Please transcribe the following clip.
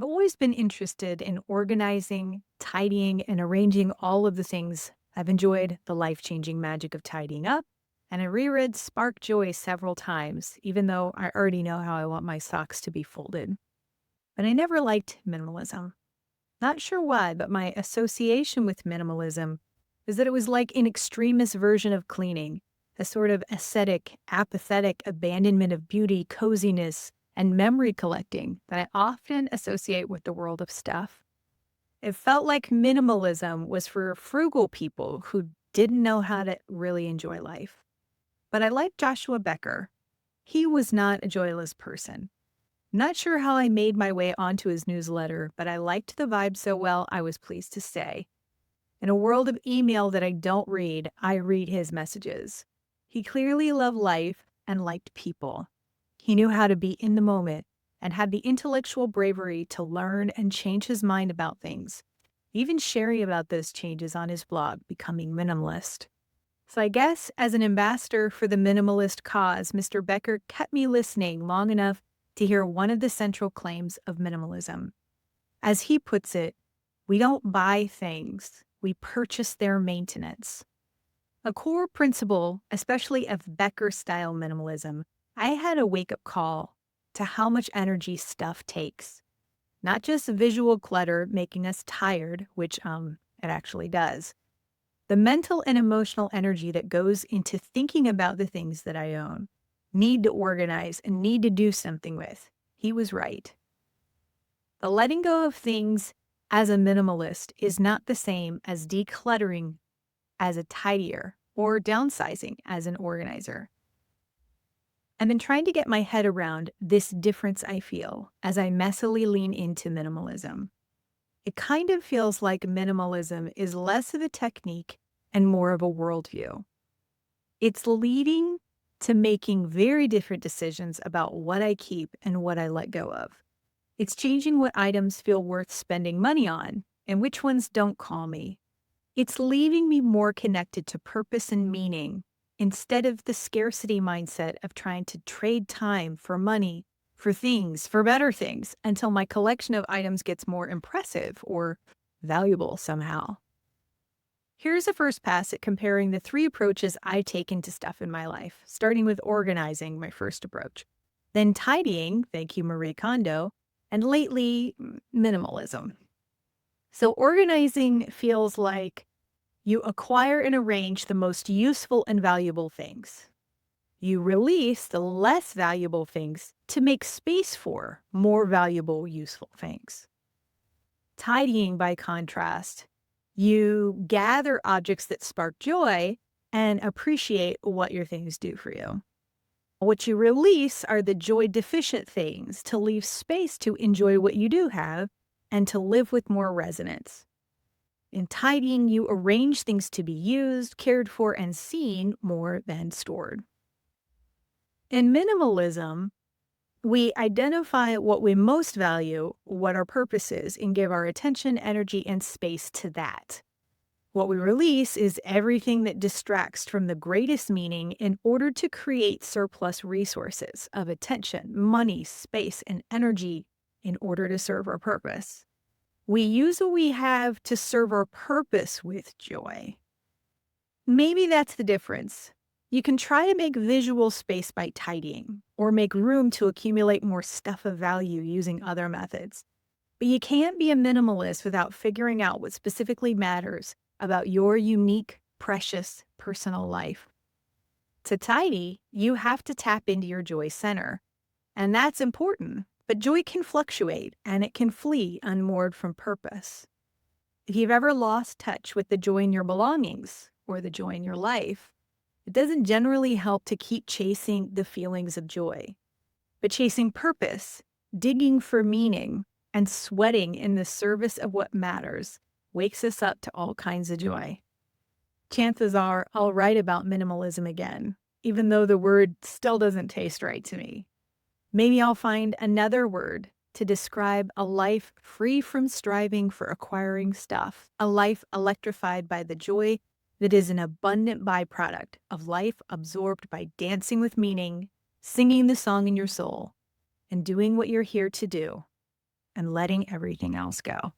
I've always been interested in organizing, tidying, and arranging all of the things. I've enjoyed the life-changing magic of tidying up, and I reread Spark Joy several times, even though I already know how I want my socks to be folded. But I never liked minimalism. Not sure why, but my association with minimalism is that it was like an extremist version of cleaning, a sort of ascetic, apathetic abandonment of beauty, coziness, and memory collecting that I often associate with the world of stuff. It felt like minimalism was for frugal people who didn't know how to really enjoy life. But I like Joshua Becker. He was not a joyless person. Not sure how I made my way onto his newsletter, but I liked the vibe so well I was pleased to stay. In a world of email that I don't read, I read his messages. He clearly loved life and liked people. He knew how to be in the moment and had the intellectual bravery to learn and change his mind about things, even sharing about those changes on his blog, Becoming Minimalist. So I guess as an ambassador for the minimalist cause, Mr. Becker kept me listening long enough to hear one of the central claims of minimalism. As he puts it, we don't buy things, we purchase their maintenance. A core principle, especially of Becker-style minimalism, I had a wake-up call to how much energy stuff takes. Not just visual clutter making us tired, which it actually does. The mental and emotional energy that goes into thinking about the things that I own, need to organize, and need to do something with. He was right. The letting go of things as a minimalist is not the same as decluttering as a tidier or downsizing as an organizer. I've been trying to get my head around this difference I feel as I messily lean into minimalism. It kind of feels like minimalism is less of a technique and more of a worldview. It's leading to making very different decisions about what I keep and what I let go of. It's changing what items feel worth spending money on and which ones don't call me. It's leaving me more connected to purpose and meaning instead of the scarcity mindset of trying to trade time for money, for things, for better things until my collection of items gets more impressive or valuable somehow. Here's a first pass at comparing the three approaches I've taken to stuff in my life, starting with organizing, my first approach, then tidying, thank you Marie Kondo, and lately, minimalism. So organizing feels like you acquire and arrange the most useful and valuable things. You release the less valuable things to make space for more valuable, useful things. Tidying, by contrast, you gather objects that spark joy and appreciate what your things do for you. What you release are the joy-deficient things to leave space to enjoy what you do have and to live with more resonance. In tidying, you arrange things to be used, cared for, and seen more than stored. In minimalism, we identify what we most value, what our purpose is, and give our attention, energy, and space to that. What we release is everything that distracts from the greatest meaning in order to create surplus resources of attention, money, space, and energy in order to serve our purpose. We use what we have to serve our purpose with joy. Maybe that's the difference. You can try to make visual space by tidying, or make room to accumulate more stuff of value using other methods. But you can't be a minimalist without figuring out what specifically matters about your unique, precious, personal life. To tidy, you have to tap into your joy center. And that's important, but joy can fluctuate and it can flee unmoored from purpose. If you've ever lost touch with the joy in your belongings or the joy in your life, it doesn't generally help to keep chasing the feelings of joy. But chasing purpose, digging for meaning, and sweating in the service of what matters wakes us up to all kinds of joy. Chances are I'll write about minimalism again, even though the word still doesn't taste right to me. Maybe I'll find another word to describe a life free from striving for acquiring stuff, a life electrified by the joy that is an abundant byproduct of life absorbed by dancing with meaning, singing the song in your soul, and doing what you're here to do, and letting everything else go.